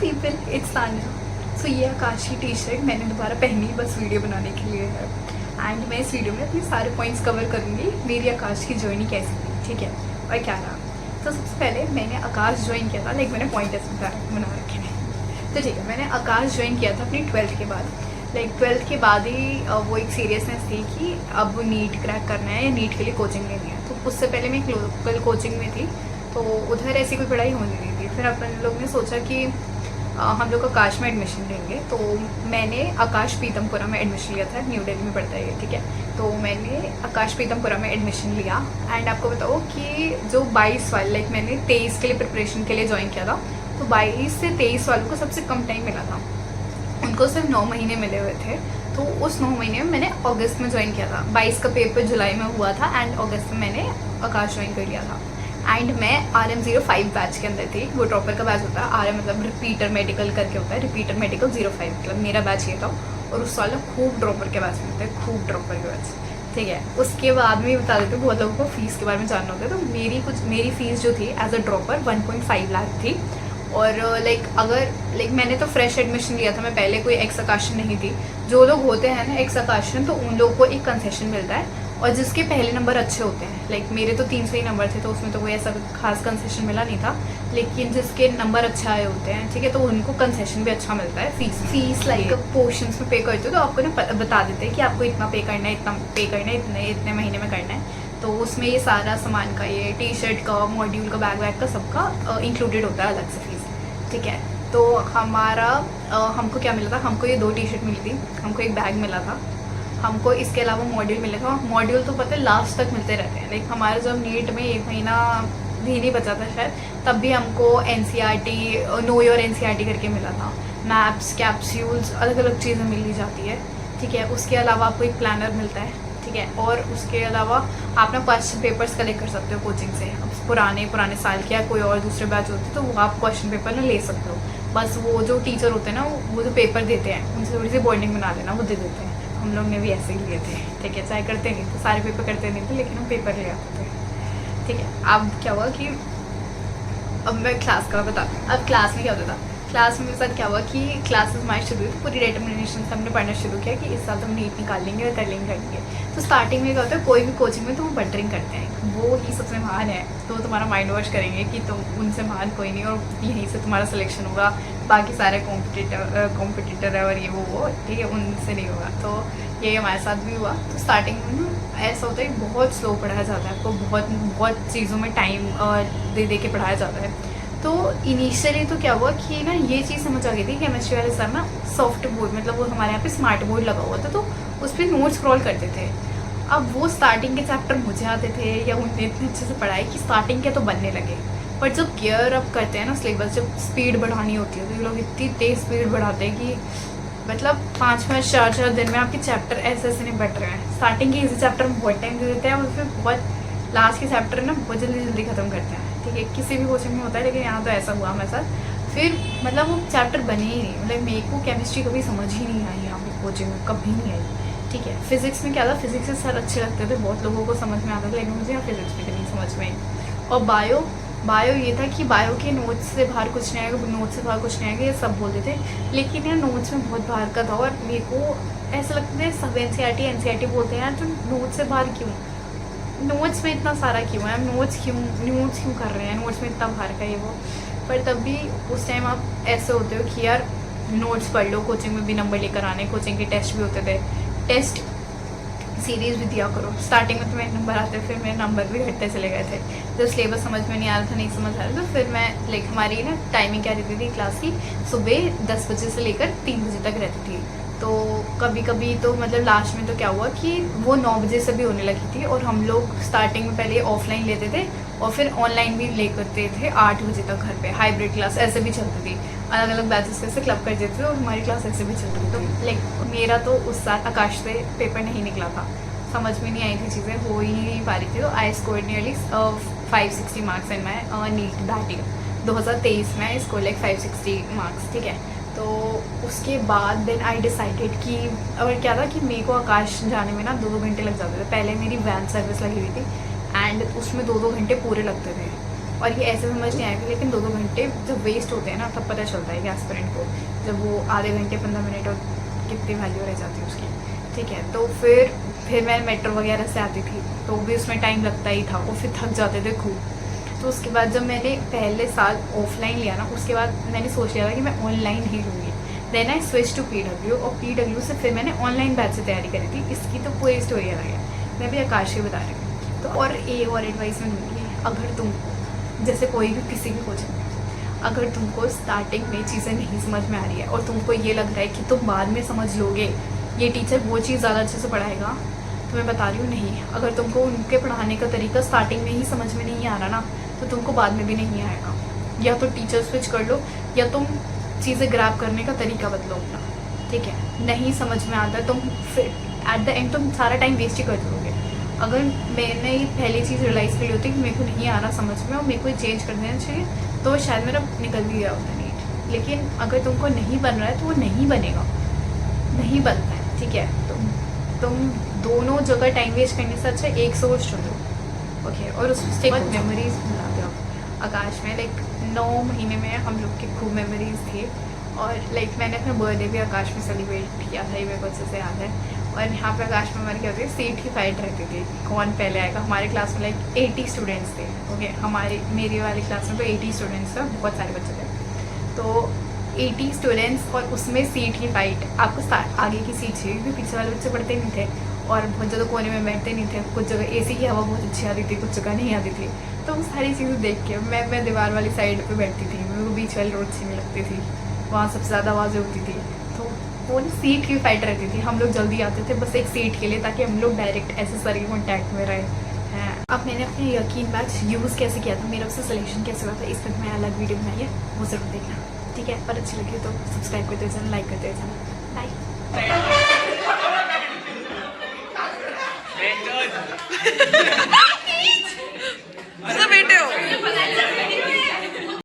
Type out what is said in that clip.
People, it's Tanya. सो ये आकाश की T shirt मैंने दोबारा पहनी बस वीडियो बनाने के लिए है। एंड मैं इस वीडियो में अपने सारे पॉइंट्स कवर करूँगी, मेरी आकाश की जर्नी कैसी थी, ठीक है, और क्या रहा। तो सबसे पहले मैंने आकाश ज्वाइन किया था, लाइक मैंने पॉइंट ऐसे बना रखे हैं। तो ठीक है, मैंने आकाश ज्वाइन किया था अपनी 12th के बाद। लाइक 12th के बाद ही वो एक सीरियसनेस थी कि अब नीट क्रैक करना है या नीट के लिए कोचिंग लेनी है। तो उससे पहले मैं एक लोकल कोचिंग में थी, तो उधर ऐसी कोई पढ़ाई होनी नहीं थी। फिर अपन लोग ने सोचा कि हम लोग आकाश में एडमिशन लेंगे, तो मैंने आकाश पीतमपुरा में एडमिशन लिया था। न्यू दिल्ली में पढ़ता है ये, ठीक है। तो मैंने आकाश पीतमपुरा में एडमिशन लिया। एंड आपको बताओ कि जो 22 वाले, लाइक मैंने 23 के लिए प्रिपरेशन के लिए ज्वाइन किया था, तो 22 से 23 वालों को सबसे कम टाइम मिला था, उनको सिर्फ 9 महीने मिले हुए थे। तो उस 9 महीने में मैंने अगस्त में ज्वाइन किया था। 22 का पेपर जुलाई में हुआ था एंड अगस्त में मैंने आकाश ज्वाइन कर लिया था। एंड मैं RM05 बैच के अंदर थी। वो ड्रॉपर का बैच होता है, RM मतलब रिपीटर मेडिकल करके होता है, रिपीटर मेडिकल 05, मतलब मेरा बैच ये था। और उस साल खूब ड्रॉपर के बैच मिलते हैं, खूब ड्रॉपर के बैच, ठीक है। उसके बाद में बता देते बहुत लोगों को फीस के बारे में जानना होता है। तो मेरी फ़ीस जो थी एज अ ड्रॉपर 1.5 लाख थी। और लाइक मैंने तो फ्रेश एडमिशन लिया था, मैं पहले कोई एक्स आकाशन नहीं थी। जो लोग होते हैं ना एक्स आकाशन, तो उन लोगों को एक कंसेशन मिलता है, और जिसके पहले नंबर अच्छे होते हैं, लाइक मेरे तो 300 ही नंबर थे, तो उसमें तो कोई ऐसा खास कंसेशन मिला नहीं था। लेकिन जिसके नंबर अच्छा आए होते हैं, ठीक है, तो उनको कंसेशन भी अच्छा मिलता है। फीस लाइक पोर्शंस में पे करते हो, तो आपको ना बता देते हैं कि आपको इतना पे करना है, इतना पे करना है, इतने महीने में करना है। तो उसमें ये सारा सामान का, ये टी शर्ट का, मॉड्यूल का, बैग वैग का, सबका इंक्लूडेड होता है अलग से फीस, ठीक है। तो हमको क्या मिला था, हमको ये 2 टी शर्ट मिली थी, हमको एक बैग मिला था, हमको इसके अलावा मॉड्यूल मिला था। मॉड्यूल तो पता है लास्ट तक मिलते रहते हैं। लाइक हमारे जब नीट में 1 महीना भी नहीं बचा था शायद, तब भी हमको NCERT, नो योर NCERT करके मिला था। मैप्स, कैप्सूल्स, अलग अलग चीज़ें मिली जाती है, ठीक है। उसके अलावा आपको एक प्लानर मिलता है, ठीक है। और उसके अलावा आप ना क्वेश्चन पेपर्स कलेक्ट कर सकते हो कोचिंग से। अब पुराने साल के या कोई और दूसरे बैच होते तो वो आप क्वेश्चन पेपर ना ले सकते हो। बस वो जो टीचर होते हैं ना, वो जो पेपर देते हैं उनसे थोड़ी सी बॉन्डिंग बना लेना, वो दे देते हैं। हम लोग ने भी ऐसे ही लिए थे, ठीक है। चाहे करते नहीं थे, सारे पेपर करते नहीं थे, लेकिन हम पेपर ले आते थे, ठीक है। अब क्या हुआ कि अब मैं क्लास का बताती हूँ। अब क्लास में क्या होता था, क्लास में मेरे साथ क्या हुआ कि क्लासेस हमारी शुरू हुई, पूरी डिटर्मिनेशन से हमने पढ़ना शुरू किया कि इस साल तो हम नीट निकाल लेंगे और कर लेंगे। तो स्टार्टिंग में क्या होता है, कोई भी कोचिंग में तो वो बटरिंग करते हैं, वो ही सबसे महान है, तो तुम्हारा माइंड वॉश करेंगे कि तुम उनसे महान कोई नहीं, और यहीं से तुम्हारा सिलेक्शन होगा, बाकी सारे कॉम्पिटिटर है और ये वो, ठीक है, उनसे नहीं होगा। तो यही हमारे साथ भी हुआ। तो स्टार्टिंग में ना ऐसा होता है, बहुत स्लो पढ़ाया जाता है आपको, बहुत चीज़ों में टाइम दे के पढ़ाया जाता है। तो इनिशियली तो क्या हुआ कि ना ये चीज़ समझ आ गई थी, केमिस्ट्री वाले सर ना सॉफ्ट बोर्ड, मतलब वो हमारे यहाँ पे स्मार्ट बोर्ड लगा हुआ था, तो उस पर नोट्स स्क्रॉल करते थे। अब वो स्टार्टिंग के चैप्टर मुझे आते थे, या उनने इतने अच्छे से पढ़ाई कि स्टार्टिंग के तो बनने लगे। बट जब गियर अप करते हैं ना सिलेबस, जब स्पीड बढ़ानी होती है, तो ये लोग इतनी तेज़ स्पीड बढ़ाते हैं कि मतलब 5-5, 4-4 दिन में आपके चैप्टर ऐसे नहीं बट रहे हैं। स्टार्टिंग के इसी चैप्टर में बहुत टाइम दे देते हैं, और फिर बहुत लास्ट के चैप्टर ना बहुत जल्दी ख़त्म करते हैं, ठीक है। किसी भी कोचिंग में होता है, लेकिन यहाँ तो ऐसा हुआ हमारे साथ। फिर मतलब वो चैप्टर बने ही नहीं, मतलब मेरे को केमिस्ट्री कभी समझ ही नहीं आई यहाँ पे कोचिंग में, कभी नहीं आई, ठीक है। फिजिक्स में क्या था, फिजिक्स से सर अच्छे लगते थे, बहुत लोगों को समझ में आता था, लेकिन मुझे यहाँ फिजिक्स में नहीं समझ में आई। और बायो ये था कि बायो के नोट्स से बाहर कुछ नहीं आएगा, नोट्स से बाहर कुछ नहीं आएगा, ये सब बोलते थे। लेकिन यार नोट्स में बहुत बाहर का था, और मेरे को ऐसा लगता है सब NCERT बोलते हैं यार, तो नोट्स से बाहर क्यों, नोट्स में इतना सारा क्यों है, नोट्स क्यों कर रहे हैं, नोट्स में इतना बाहर का ये वो। पर तब भी उस टाइम आप ऐसे होते हो कि यार नोट्स पढ़ लो, कोचिंग में भी नंबर लेकर आने, कोचिंग के टेस्ट भी होते थे, टेस्ट सीरीज भी दिया करो। स्टार्टिंग में तो मेरे नंबर आते, फिर मेरे नंबर भी घटते चले गए थे। जब सिलेबस समझ में नहीं आ रहा था, नहीं समझ आ रहा था, तो फिर मैं लाइक हमारी ना टाइमिंग क्या रहती थी क्लास की, सुबह 10 बजे से लेकर 3 बजे तक रहती थी। तो कभी कभी तो मतलब लास्ट में तो क्या हुआ कि वो 9 बजे से भी होने लगी थी, और हम लोग स्टार्टिंग में पहले ऑफलाइन लेते थे, और फिर ऑनलाइन भी ले करते थे 8 बजे तक घर पे। हाइब्रिड क्लास ऐसे भी चलती थी, अलग अलग बैचेस से क्लब कर देते थे, और हमारी क्लास ऐसे भी चलती थी। तो लाइक मेरा तो उस साल आकाश से पेपर नहीं निकला था, समझ में नहीं आई थी चीज़ें, हो ही नहीं पा रही थी। तो I scored nearly 560 marks in my NEET that year, 2023 में आई स्कोर लाइक 560 मार्क्स, ठीक है। तो उसके बाद देन आई डिसाइडेड कि, और क्या था कि मेरे को आकाश जाने में ना 2-2 घंटे लग जाते थे। पहले मेरी वैन सर्विस लगी हुई थी, एंड उसमें 2-2 घंटे पूरे लगते थे। और ये ऐसे समझ नहीं आएगा, लेकिन 2-2 घंटे जब वेस्ट होते हैं ना तब पता चलता है कि एस्पिरेंट को, जब वो आधे घंटे 15 मिनट और कितनी वैल्यू रह जाती है उसकी, ठीक है। तो फिर मैं मेट्रो वगैरह से आती थी तो भी उसमें टाइम लगता ही था और फिर थक जाते थे खूब। तो उसके बाद जब मैंने पहले साल ऑफलाइन लिया ना, उसके बाद मैंने सोच लिया था कि मैं ऑनलाइन ही लूँगी। Then I switch to PW, और PW से फिर मैंने ऑनलाइन बैच से तैयारी करी थी। इसकी तो पूरी स्टोरी अलग है, मैं भी आकाश ही बता रही हूँ। तो और एडवाइस मैं दूँगी, अगर तुमको जैसे कोई भी किसी भी कोचिंग में अगर तुमको स्टार्टिंग में चीज़ें नहीं समझ में आ रही है और तुमको ये लग रहा है कि तुम बाद में समझ लोगे, ये टीचर वो चीज़ ज़्यादा अच्छे से पढ़ाएगा, तो मैं बता रही हूँ नहीं। अगर तुमको उनके पढ़ाने का तरीका स्टार्टिंग में ही समझ में नहीं आ रहा ना, तो तुमको बाद में भी नहीं आएगा। या तो टीचर स्विच कर लो, या तुम चीज़ें ग्रैब करने का तरीका बदलो अपना, ठीक है। नहीं समझ में आता तुम फिर एट द एंड तुम सारा टाइम वेस्ट ही कर दोगे। अगर मैंने ये पहली चीज़ रियलाइज़ करी होती कि मेरे को नहीं आ रहा समझ में और मेरे को चेंज कर देना चाहिए, तो शायद मेरा निकल भी गया होता नीट। लेकिन अगर तुमको नहीं बन रहा है तो वो नहीं बनेगा, नहीं बनता है, ठीक है। तुम दोनों जगह टाइम वेस्ट करने से अच्छा एक सोच चुनो, ओके। और उससे बहुत मेमोरीज बनाते हो आकाश में। लाइक 9 महीने में हम लोग की खूब मेमोरीज थी। और लाइक मैंने अपना बर्थडे भी आकाश में सेलिब्रेट किया था, ये मेरे को अच्छे से याद है। और यहाँ पे आकाश में हमारी क्या होती है, सीट की फाइट रहती थी, कौन पहले आएगा। हमारे क्लास में लाइक 80 स्टूडेंट्स थे, ओके। मेरी वाली क्लास में तो 80 स्टूडेंट्स थे, बहुत सारे बच्चे थे। तो 80 स्टूडेंट्स और उसमें सीट की फाइट। आपको आगे की सीट चाहिए क्योंकि पीछे वाले बच्चे पढ़ते नहीं थे और बहुत ज़्यादा कोने में बैठते नहीं थे। कुछ जगह AC की हवा बहुत अच्छी आती थी, कुछ जगह नहीं आती थी। तो वो सारी चीज़ें देख के मैं दीवार वाली साइड पे बैठती थी, मेरे को बीच वाली रोड अच्छी नहीं लगती थी, वहाँ सबसे ज़्यादा आवाज़ें होती थी। तो वो सीट की फाइट रहती थी, हम लोग जल्दी आते थे बस एक सीट के लिए, ताकि हम लोग डायरेक्ट ऐसे सर के कॉन्टैक्ट में रहे हैं। अब मैंने अपने यकीन बैच यूज़ कैसे किया था, मेरा उससे सिलेक्शन कैसे हुआ था, इस पर मैं अलग वीडियो बनाई है, वो ज़रूर देखना, ठीक है। पर अच्छी लगी तो सब्सक्राइब करते जाना, लाइक करते जाना, बाय।